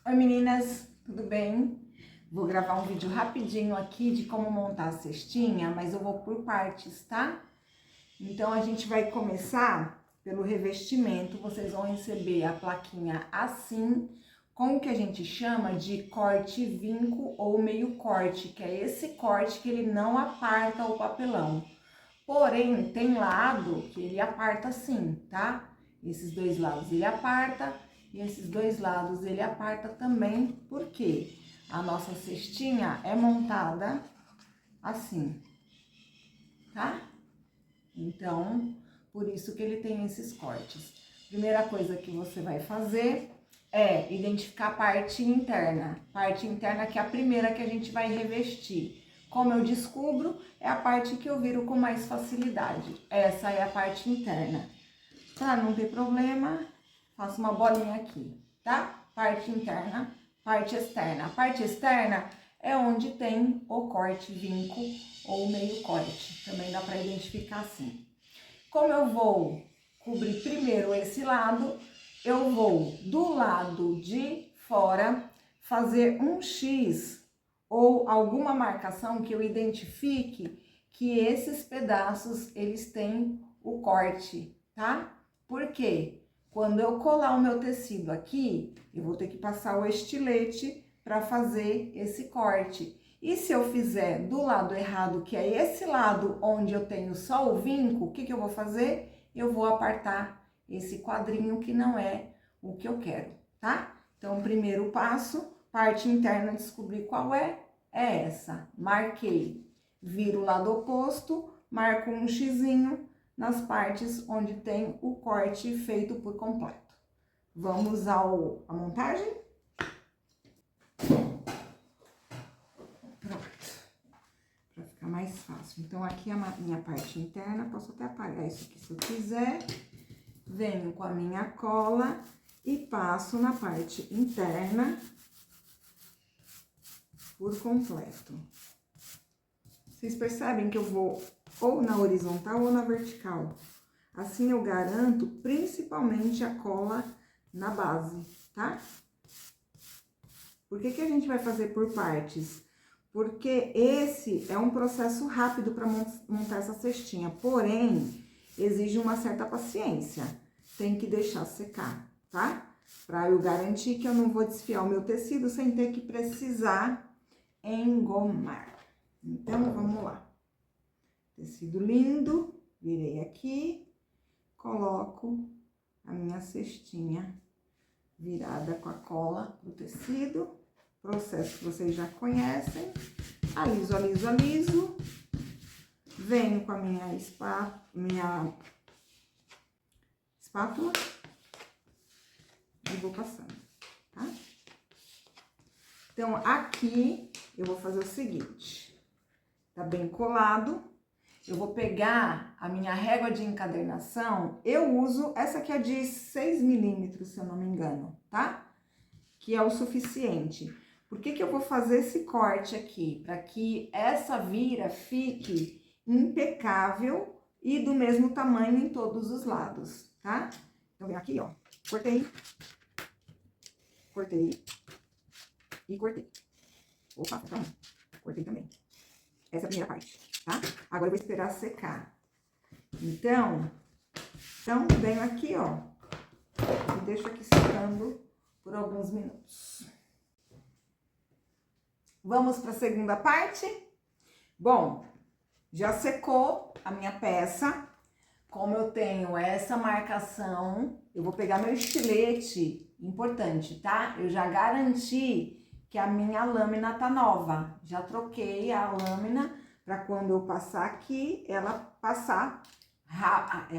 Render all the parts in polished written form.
Oi meninas, tudo bem? Vou gravar um vídeo rapidinho aqui de como montar a cestinha, mas eu vou por partes, tá? Então a gente vai começar pelo revestimento, vocês vão receber a plaquinha assim, com o que a gente chama de corte vinco ou meio corte, que é esse corte que ele não aparta o papelão. Porém, tem lado que ele aparta sim, tá? Esses dois lados ele aparta. E esses dois lados ele aparta também, porque a nossa cestinha é montada assim, tá? Então, por isso que ele tem esses cortes. Primeira coisa que você vai fazer é identificar a parte interna. Parte interna que é a primeira que a gente vai revestir. Como eu descubro, é a parte que eu viro com mais facilidade. Essa é a parte interna. Pra não ter problema, faço uma bolinha aqui, tá? Parte interna, parte externa. A parte externa é onde tem o corte vinco ou meio corte. Também dá pra identificar assim. Como eu vou cobrir primeiro esse lado, eu vou do lado de fora fazer um X ou alguma marcação que eu identifique que esses pedaços eles têm o corte, tá? Por quê? Quando eu colar o meu tecido aqui, eu vou ter que passar o estilete para fazer esse corte. E se eu fizer do lado errado, que é esse lado onde eu tenho só o vinco, o que que eu vou fazer? Eu vou apartar esse quadrinho que não é o que eu quero, tá? Então, o primeiro passo, parte interna, descobrir qual é essa. Marquei, viro o lado oposto, marco um xizinho nas partes onde tem o corte feito por completo. Vamos à montagem? Pronto. Para ficar mais fácil. Então, aqui é a minha parte interna, posso até apagar isso aqui se eu quiser. Venho com a minha cola e passo na parte interna por completo. Vocês percebem que eu vou ou na horizontal ou na vertical. Assim eu garanto principalmente a cola na base, tá? Por que que a gente vai fazer por partes? Porque esse é um processo rápido para montar essa cestinha, porém, exige uma certa paciência. Tem que deixar secar, tá? Para eu garantir que eu não vou desfiar o meu tecido sem ter que precisar engomar. Então, vamos lá. Tecido lindo, virei aqui, coloco a minha cestinha virada com a cola pro tecido, processo que vocês já conhecem, aliso, aliso, aliso, venho com a minha espátula e vou passando, tá? Então, aqui eu vou fazer o seguinte, tá bem colado. Eu vou pegar a minha régua de encadernação, eu uso, essa aqui é de 6 milímetros, se eu não me engano, tá? Que é o suficiente. Por que que eu vou fazer esse corte aqui? Para que essa vira fique impecável e do mesmo tamanho em todos os lados, tá? Então, vem aqui, ó, cortei, cortei e cortei. Opa, tá bom. Cortei também. Essa é a primeira parte. Tá? Agora eu vou esperar secar. Então venho aqui, ó, e deixo aqui secando por alguns minutos. Vamos para a segunda parte? Bom, já secou a minha peça. Como eu tenho essa marcação, eu vou pegar meu estilete, importante, tá? Eu já garanti que a minha lâmina tá nova. Já troquei a lâmina para quando eu passar aqui, ela passar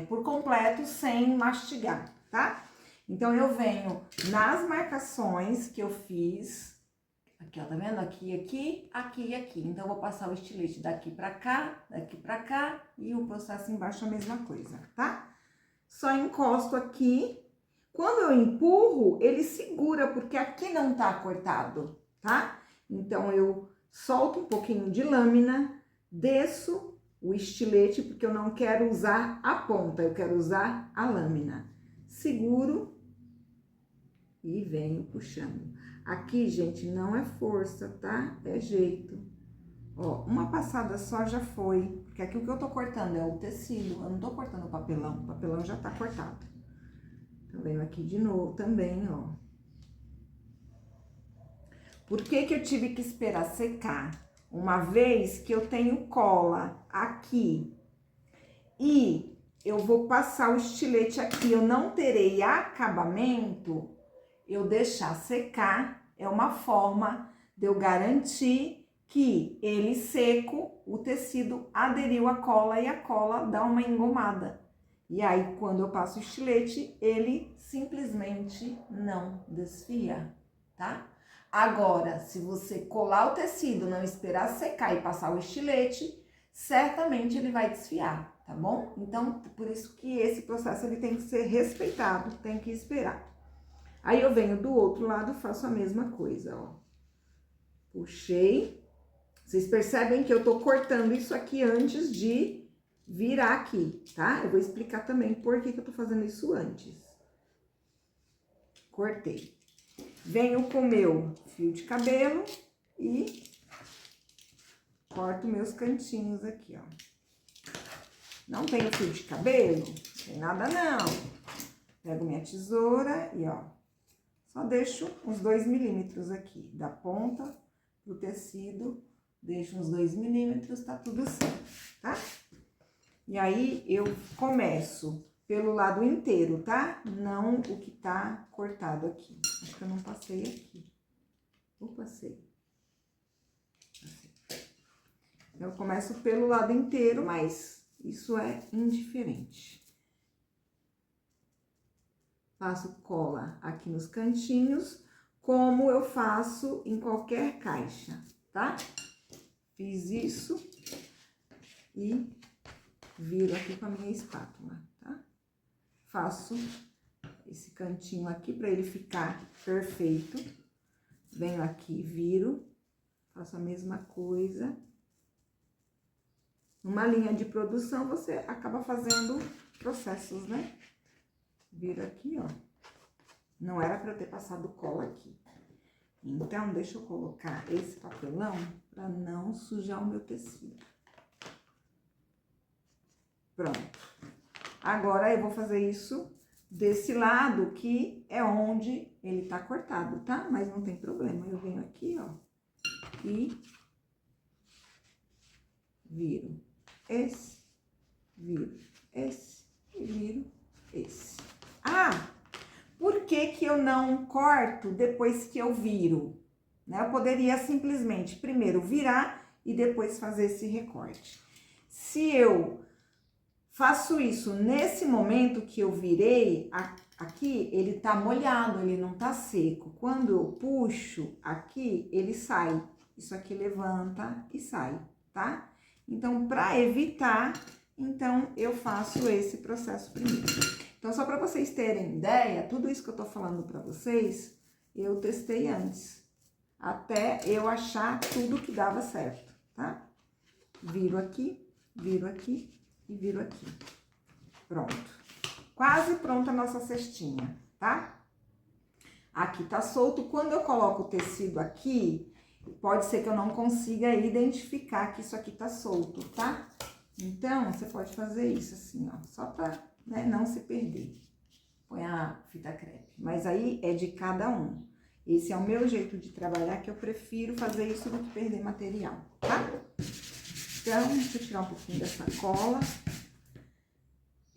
por completo, sem mastigar, tá? Então, eu venho nas marcações que eu fiz, aqui, ó, tá vendo? Aqui, aqui, aqui e aqui. Então, eu vou passar o estilete daqui pra cá e o processo embaixo é a mesma coisa, tá? Só encosto aqui. Quando eu empurro, ele segura, porque aqui não tá cortado, tá? Então, eu solto um pouquinho de lâmina, desço o estilete, porque eu não quero usar a ponta, eu quero usar a lâmina. Seguro e venho puxando. Aqui, gente, não é força, tá? É jeito. Ó, uma passada só já foi, porque aqui o que eu tô cortando é o tecido, eu não tô cortando o papelão já tá cortado. Então, venho aqui de novo também, ó. Por que que eu tive que esperar secar? Uma vez que eu tenho cola aqui e eu vou passar o estilete aqui, eu não terei acabamento, eu deixar secar é uma forma de eu garantir que ele seco, o tecido aderiu à cola e a cola dá uma engomada. E aí, quando eu passo o estilete, ele simplesmente não desfia, tá? Agora, se você colar o tecido, não esperar secar e passar o estilete, certamente ele vai desfiar, tá bom? Então, por isso que esse processo ele tem que ser respeitado, tem que esperar. Aí eu venho do outro lado e faço a mesma coisa, ó. Puxei. Vocês percebem que eu tô cortando isso aqui antes de virar aqui, tá? Eu vou explicar também por que que eu tô fazendo isso antes. Cortei. Venho com o meu fio de cabelo e corto meus cantinhos aqui, ó. Não tenho fio de cabelo? Não tem nada não. Pego minha tesoura e, ó, só deixo uns 2 milímetros aqui, da ponta pro tecido, deixo uns 2 milímetros, tá tudo certo, tá? E aí, eu começo pelo lado inteiro, tá? Não o que tá cortado aqui. Acho que eu não passei aqui. Ou passei. Eu começo pelo lado inteiro, mas isso é indiferente. Passo cola aqui nos cantinhos, como eu faço em qualquer caixa, tá? Fiz isso e viro aqui com a minha espátula, tá? Faço esse cantinho aqui para ele ficar perfeito. Venho aqui, viro, faço a mesma coisa. Numa linha de produção, você acaba fazendo processos, né? Viro aqui, ó. Não era para eu ter passado cola aqui. Então, deixa eu colocar esse papelão para não sujar o meu tecido. Pronto. Agora, eu vou fazer isso desse lado que é onde ele tá cortado, tá? Mas não tem problema. Eu venho aqui, ó, e viro esse, viro esse e viro esse. Ah! Por que que eu não corto depois que eu viro? Né? Eu poderia simplesmente primeiro virar e depois fazer esse recorte. Se eu faço isso nesse momento que eu virei, aqui ele tá molhado, ele não tá seco. Quando eu puxo aqui, ele sai. Isso aqui levanta e sai, tá? Então, para evitar, então eu faço esse processo primeiro. Então, só para vocês terem ideia, tudo isso que eu tô falando para vocês, eu testei antes, até eu achar tudo que dava certo, tá? Viro aqui e viro aqui. Pronto. Quase pronta a nossa cestinha, tá? Aqui tá solto. Quando eu coloco o tecido aqui, pode ser que eu não consiga identificar que isso aqui tá solto, tá? Então, você pode fazer isso assim, ó, só pra, né, não se perder. Põe a fita crepe. Mas aí é de cada um. Esse é o meu jeito de trabalhar, que eu prefiro fazer isso do que perder material, tá? Então, deixa eu tirar um pouquinho dessa cola.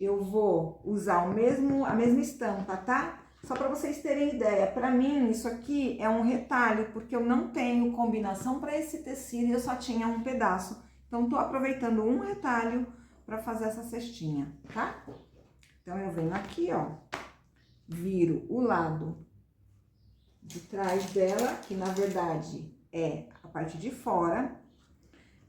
Eu vou usar a mesma estampa, tá? Só pra vocês terem ideia, pra mim isso aqui é um retalho, porque eu não tenho combinação pra esse tecido e eu só tinha um pedaço. Então, tô aproveitando um retalho pra fazer essa cestinha, tá? Então, eu venho aqui, ó, viro o lado de trás dela, que na verdade é a parte de fora.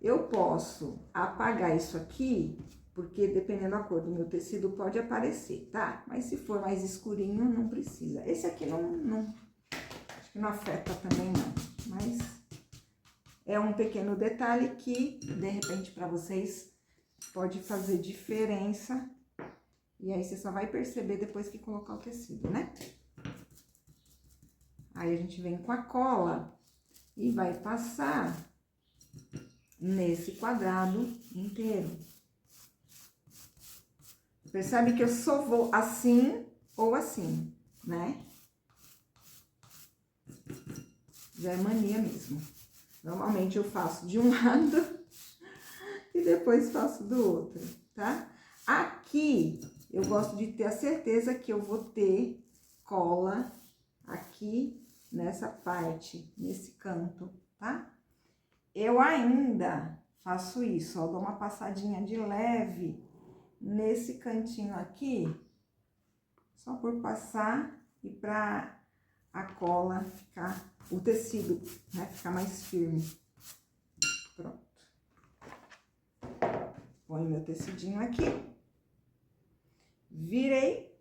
Eu posso apagar isso aqui, porque dependendo da cor do meu tecido pode aparecer, tá? Mas se for mais escurinho, não precisa. Esse aqui acho que não afeta também não, mas é um pequeno detalhe que, de repente, para vocês pode fazer diferença. E aí, você só vai perceber depois que colocar o tecido, né? Aí a gente vem com a cola e vai passar nesse quadrado inteiro. Percebe que eu só vou assim ou assim, né? Já é mania mesmo. Normalmente eu faço de um lado e depois faço do outro, tá? Aqui, eu gosto de ter a certeza que eu vou ter cola aqui nessa parte, nesse canto, tá? Eu ainda faço isso, ó, dou uma passadinha de leve nesse cantinho aqui, só por passar e pra a cola ficar, o tecido, né, ficar mais firme. Pronto. Põe meu tecidinho aqui. Virei.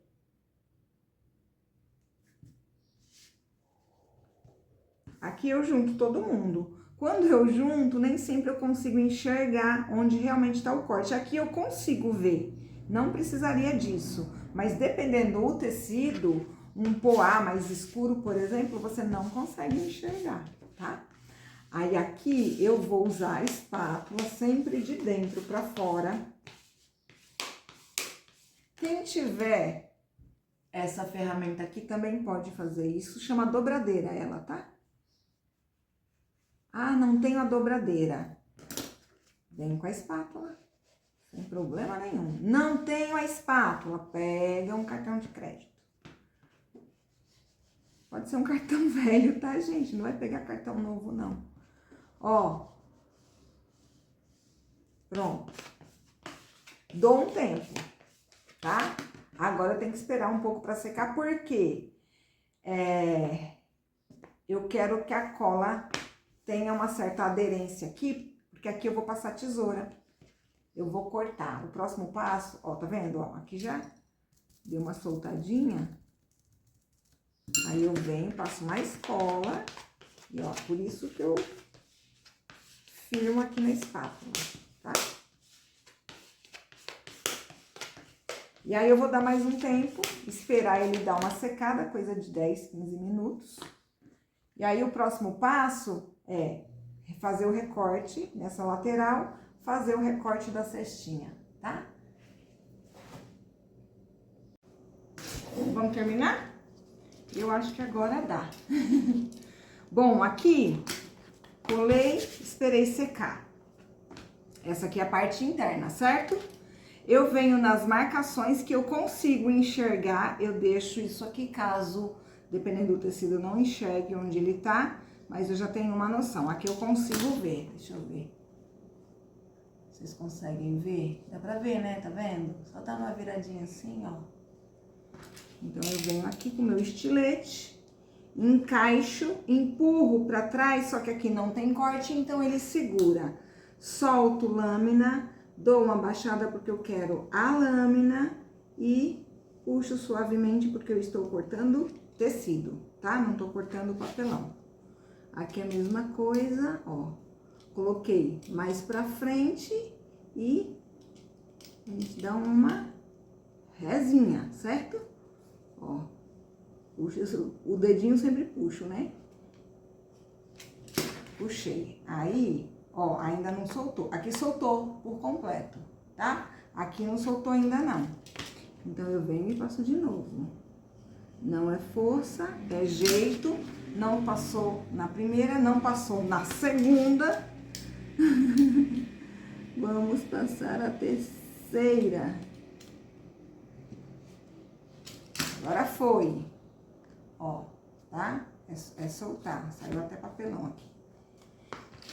Aqui eu junto todo mundo. Quando eu junto, nem sempre eu consigo enxergar onde realmente tá o corte. Aqui eu consigo ver, não precisaria disso. Mas dependendo do tecido, um poá mais escuro, por exemplo, você não consegue enxergar, tá? Aí aqui eu vou usar a espátula sempre de dentro pra fora. Quem tiver essa ferramenta aqui também pode fazer isso. Chama dobradeira ela, tá? Ah, não tenho a dobradeira. Vem com a espátula, sem problema nenhum. Não tenho a espátula, pega um cartão de crédito. Pode ser um cartão velho, tá, gente? Não vai pegar cartão novo, não. Ó. Pronto. Dou um tempo, tá? Agora eu tenho que esperar um pouco pra secar, porque eu quero que a cola tenha uma certa aderência aqui, porque aqui eu vou passar tesoura. Eu vou cortar. O próximo passo, ó, tá vendo? Ó, aqui já deu uma soltadinha. Aí eu venho, passo mais cola. E ó, por isso que eu firmo aqui na espátula, tá? E aí eu vou dar mais um tempo, esperar ele dar uma secada, coisa de 10, 15 minutos. E aí o próximo passo é fazer o recorte nessa lateral, fazer o recorte da cestinha, tá? Vamos terminar? Eu acho que agora dá. Bom, aqui, colei, esperei secar. Essa aqui é a parte interna, certo? Eu venho nas marcações que eu consigo enxergar, eu deixo isso aqui, caso, dependendo do tecido, eu não enxergue onde ele tá, mas eu já tenho uma noção. Aqui eu consigo ver, deixa eu ver. Vocês conseguem ver? Dá pra ver, né? Tá vendo? Só dá uma viradinha assim, ó. Então, eu venho aqui com o meu estilete, encaixo, empurro pra trás, só que aqui não tem corte, então ele segura. Solto lâmina, dou uma baixada porque eu quero a lâmina e puxo suavemente porque eu estou cortando tecido, tá? Não tô cortando papelão. Aqui é a mesma coisa, ó. Coloquei mais pra frente e a gente dá uma rezinha, certo? Ó, puxo, o dedinho sempre puxo, né? Puxei. Aí, ó, ainda não soltou. Aqui soltou por completo, tá? Aqui não soltou ainda não. Então, eu venho e passo de novo. Não é força, é jeito. Não passou na primeira, não passou na segunda. Vamos passar a terceira. Agora foi. Ó, tá? É soltar. Saiu até papelão aqui.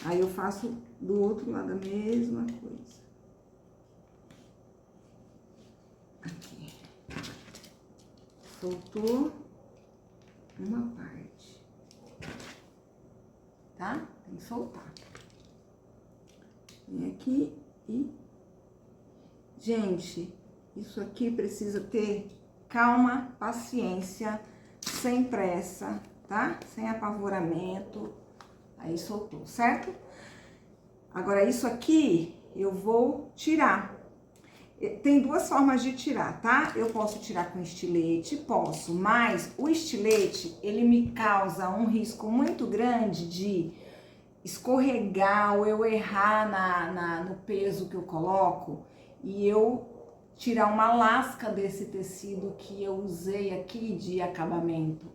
Aí eu faço do outro lado a mesma coisa. Aqui. Soltou uma parte. Tá? Tem que soltar. Vem aqui e... Gente, isso aqui precisa ter calma, paciência, sem pressa, tá? Sem apavoramento. Aí soltou, certo? Agora, isso aqui eu vou tirar. Tem duas formas de tirar, tá? Eu posso tirar com estilete, posso, mas o estilete, ele me causa um risco muito grande de escorregar ou eu errar no peso que eu coloco e eu tirar uma lasca desse tecido que eu usei aqui de acabamento.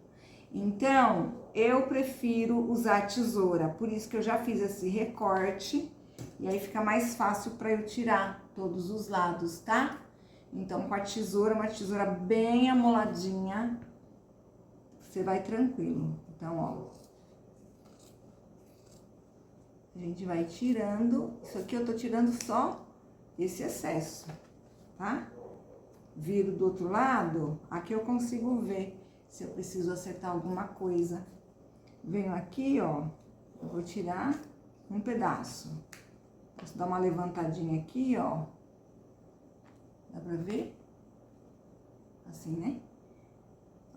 Então, eu prefiro usar a tesoura, por isso que eu já fiz esse recorte e aí fica mais fácil para eu tirar todos os lados, tá? Então, com a tesoura, uma tesoura bem amoladinha, você vai tranquilo. Então, ó, a gente vai tirando, isso aqui eu tô tirando só esse excesso, tá? Viro do outro lado, aqui eu consigo ver se eu preciso acertar alguma coisa. Venho aqui, ó, eu vou tirar um pedaço. Posso dar uma levantadinha aqui, ó. Dá pra ver? Assim, né?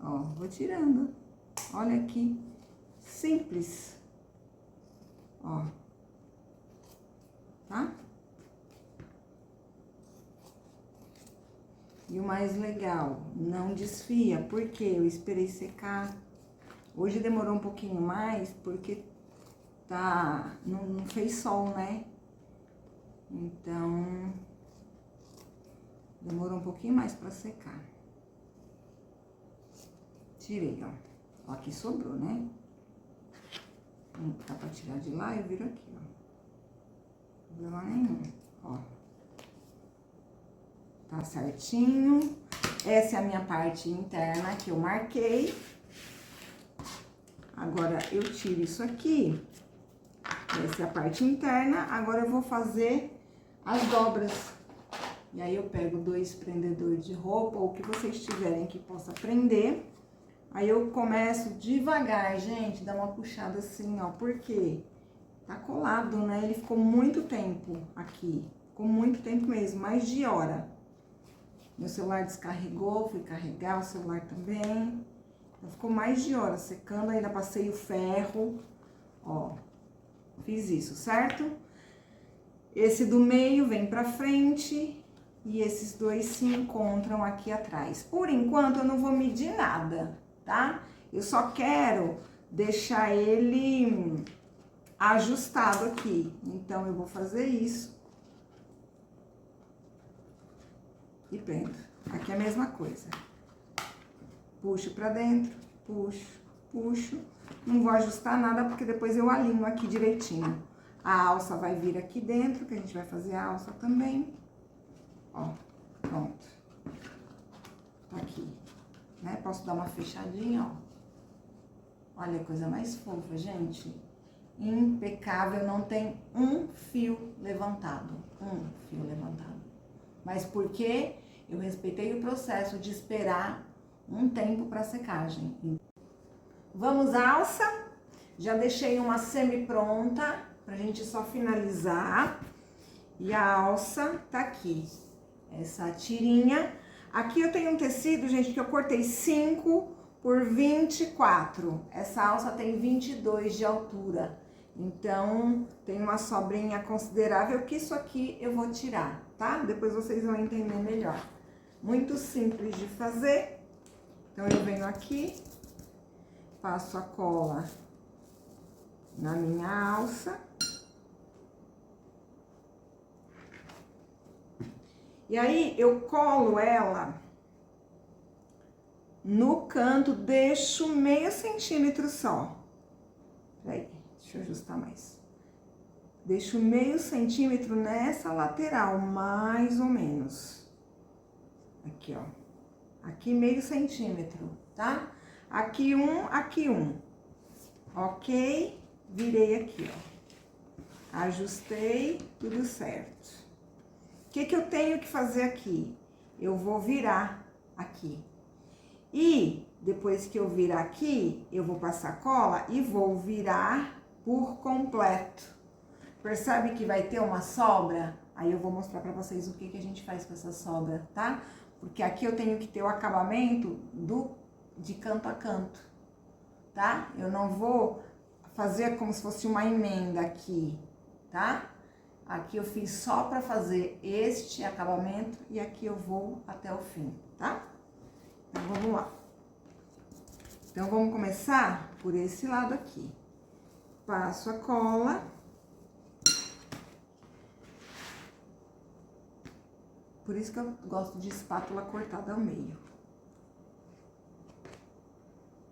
Ó, vou tirando. Olha aqui. Simples. Ó. Tá? E o mais legal, não desfia, porque eu esperei secar. Hoje demorou um pouquinho mais, porque não fez sol, né? Então, demorou um pouquinho mais pra secar. Tirei, ó. Ó, aqui sobrou, né? Não dá pra tirar de lá, eu viro aqui, ó. Problema nenhum, ó. Tá certinho. Essa é a minha parte interna que eu marquei. Agora, eu tiro isso aqui. Essa é a parte interna. Agora, eu vou fazer as dobras. E aí, eu pego 2 prendedores de roupa, ou o que vocês tiverem que possa prender. Aí, eu começo devagar, gente, dá uma puxada assim, ó. Por quê? Tá colado, né? Ele ficou muito tempo aqui. Ficou muito tempo mesmo, mais de hora. Meu celular descarregou, fui carregar o celular também. Então, ficou mais de hora secando, ainda passei o ferro, ó. Fiz isso, certo? Esse do meio vem pra frente e esses dois se encontram aqui atrás. Por enquanto, eu não vou medir nada, tá? Eu só quero deixar ele ajustado aqui. Então, eu vou fazer isso. E prendo. Aqui é a mesma coisa. Puxo pra dentro, puxo, puxo. Não vou ajustar nada, porque depois eu alinho aqui direitinho. A alça vai vir aqui dentro, que a gente vai fazer a alça também. Ó, pronto. Tá aqui, né? Posso dar uma fechadinha, ó. Olha a coisa mais fofa, gente. Impecável, não tem um fio levantado. Um fio levantado. Mas por quê? Eu respeitei o processo de esperar um tempo para secagem. Vamos à alça. Já deixei uma semi-pronta pra gente só finalizar. E a alça tá aqui. Essa tirinha. Aqui eu tenho um tecido, gente, que eu cortei 5 por 24. Essa alça tem 22 de altura. Então, tem uma sobrinha considerável que isso aqui eu vou tirar, tá? Depois vocês vão entender melhor. Muito simples de fazer. Então, eu venho aqui, passo a cola na minha alça. E aí, eu colo ela no canto, deixo meio centímetro só. Peraí, deixa eu ajustar mais. Deixo meio centímetro nessa lateral, mais ou menos. Aqui, ó. Aqui meio centímetro, tá? Aqui um, aqui um. Ok? Virei aqui, ó. Ajustei, tudo certo. O que eu tenho que fazer aqui? Eu vou virar aqui. E depois que eu virar aqui, eu vou passar cola e vou virar por completo. Percebe que vai ter uma sobra? Aí eu vou mostrar pra vocês o que a gente faz com essa sobra, tá? Porque aqui eu tenho que ter o acabamento de canto a canto, tá? Eu não vou fazer como se fosse uma emenda aqui, tá? Aqui eu fiz só pra fazer este acabamento e aqui eu vou até o fim, tá? Então, vamos lá. Então, vamos começar por esse lado aqui. Passo a cola. Por isso que eu gosto de espátula cortada ao meio.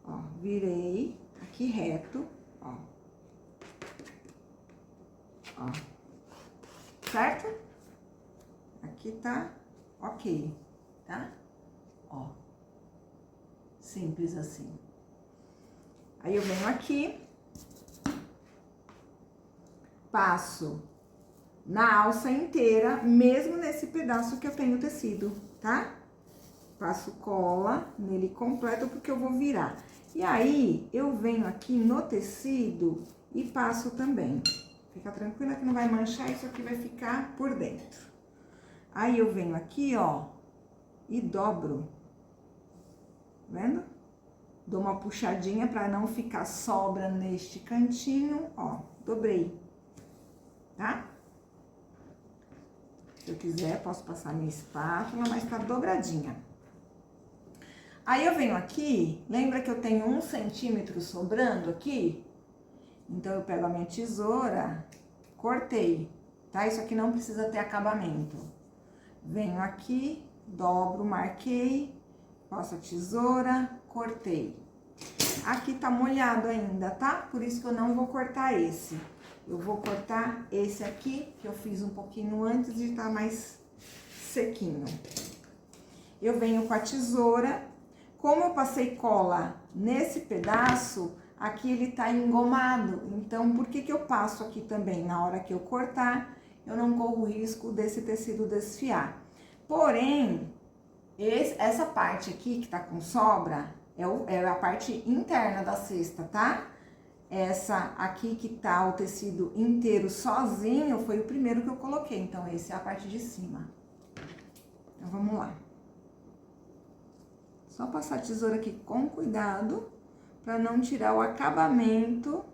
Ó, virei aqui reto, ó. Ó. Certo? Aqui tá ok, tá? Ó. Simples assim. Aí eu venho aqui, passo na alça inteira, mesmo nesse pedaço que eu tenho tecido, tá? Passo cola nele completo, porque eu vou virar. E aí, eu venho aqui no tecido e passo também. Fica tranquila que não vai manchar, isso aqui vai ficar por dentro. Aí, eu venho aqui, ó, e dobro. Tá vendo? Dou uma puxadinha pra não ficar sobra neste cantinho, ó, dobrei, tá? Se eu quiser, posso passar minha espátula, mas tá dobradinha. Aí, eu venho aqui, lembra que eu tenho 1 centímetro sobrando aqui? Então, eu pego a minha tesoura, cortei, tá? Isso aqui não precisa ter acabamento. Venho aqui, dobro, marquei, passo a tesoura, cortei. Aqui tá molhado ainda, tá? Por isso que eu não vou cortar esse. Eu vou cortar esse aqui, que eu fiz um pouquinho antes de tá mais sequinho. Eu venho com a tesoura. Como eu passei cola nesse pedaço, aqui ele tá engomado. Então, por que que eu passo aqui também? Na hora que eu cortar, eu não corro o risco desse tecido desfiar. Porém, essa parte aqui que tá com sobra é a parte interna da cesta, tá? Essa aqui que tá o tecido inteiro sozinho foi o primeiro que eu coloquei. Então, esse é a parte de cima. Então, vamos lá. Só passar a tesoura aqui com cuidado, pra não tirar o acabamento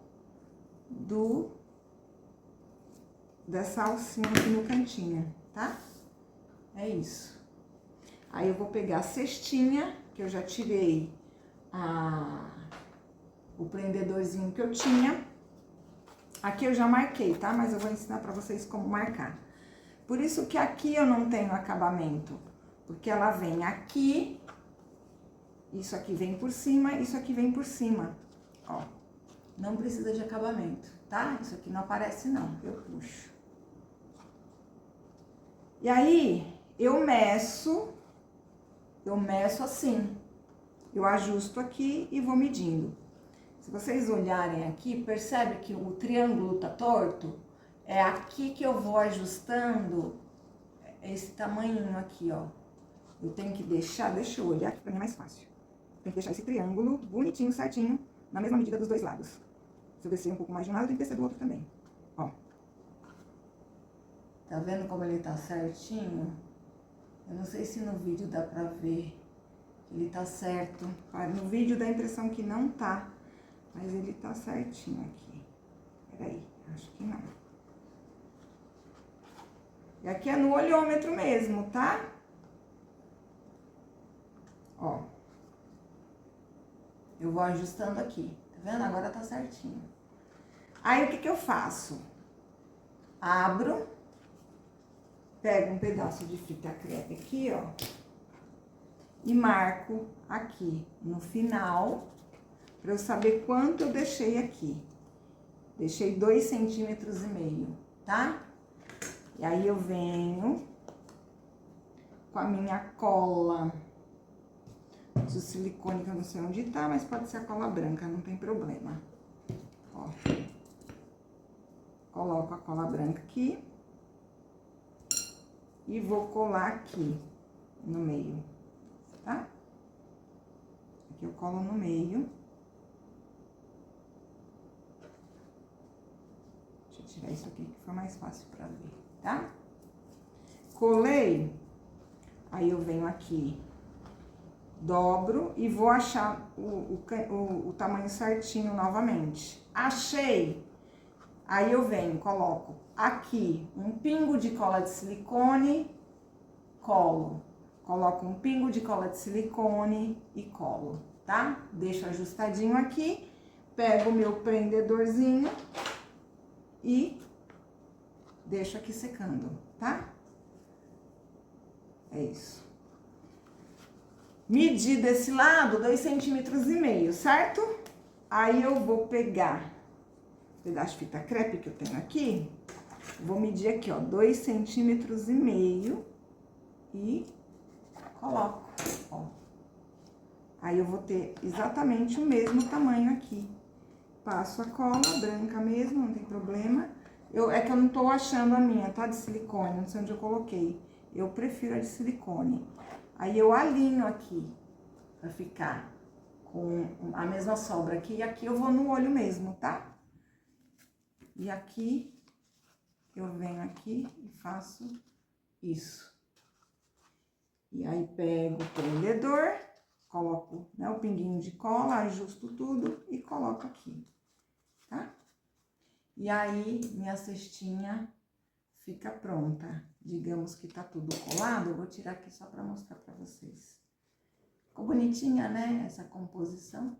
dessa alcinha aqui no cantinho, tá? É isso. Aí, eu vou pegar a cestinha, que eu já tirei o prendedorzinho que eu tinha. Aqui eu já marquei, tá? Mas eu vou ensinar pra vocês como marcar. Por isso que aqui eu não tenho acabamento, porque ela vem aqui, isso aqui vem por cima, isso aqui vem por cima, ó. Não precisa de acabamento, tá? Isso aqui não aparece não, eu puxo. E aí, eu meço assim, eu ajusto aqui e vou medindo. Se vocês olharem aqui, percebe que o triângulo tá torto? É aqui que eu vou ajustando esse tamanhinho aqui, ó. Eu tenho que deixa eu olhar aqui pra mim é mais fácil. Tem que deixar esse triângulo bonitinho, certinho, na mesma medida dos dois lados. Se eu descer um pouco mais de um lado, tem que descer do outro também, ó. Tá vendo como ele tá certinho? Eu não sei se no vídeo dá pra ver que ele tá certo. No vídeo dá a impressão que não tá, mas ele tá certinho aqui. Peraí, acho que não. E aqui é no olhômetro mesmo, tá? Ó. Eu vou ajustando aqui, tá vendo? Agora tá certinho. Aí, o que que eu faço? Abro, pego um pedaço de fita crepe aqui, ó, e marco aqui no final, pra eu saber quanto eu deixei aqui. Deixei 2,5 centímetros, tá? E aí, eu venho com a minha cola de silicone, que eu não sei onde tá, mas pode ser a cola branca, não tem problema. Ó. Coloco a cola branca aqui. E vou colar aqui no meio, tá? Aqui eu colo no meio. Deixa eu tirar isso aqui que fica mais fácil pra ver, tá? Colei, aí eu venho aqui, dobro e vou achar o tamanho certinho novamente. Achei, aí eu venho, coloco aqui um pingo de cola de silicone, colo. Coloco um pingo de cola de silicone e colo, tá? Deixo ajustadinho aqui, pego o meu prendedorzinho e deixo aqui secando, tá? É isso. Medi desse lado 2,5 centímetros, certo? Aí eu vou pegar um pedaço de fita crepe que eu tenho aqui, vou medir aqui, ó, 2,5 centímetros e coloco, ó. Aí eu vou ter exatamente o mesmo tamanho aqui. Passo a cola branca mesmo, não tem problema. É que eu não tô achando a minha, tá? De silicone, não sei onde eu coloquei. Eu prefiro a de silicone. Aí eu alinho aqui, pra ficar com a mesma sobra aqui. E aqui eu vou no olho mesmo, tá? E aqui, eu venho aqui e faço isso. E aí, pego o prendedor, coloco, né, o pinguinho de cola, ajusto tudo e coloco aqui, tá? E aí, minha cestinha fica pronta. Digamos que tá tudo colado, eu vou tirar aqui só pra mostrar pra vocês. Ficou bonitinha, né, essa composição?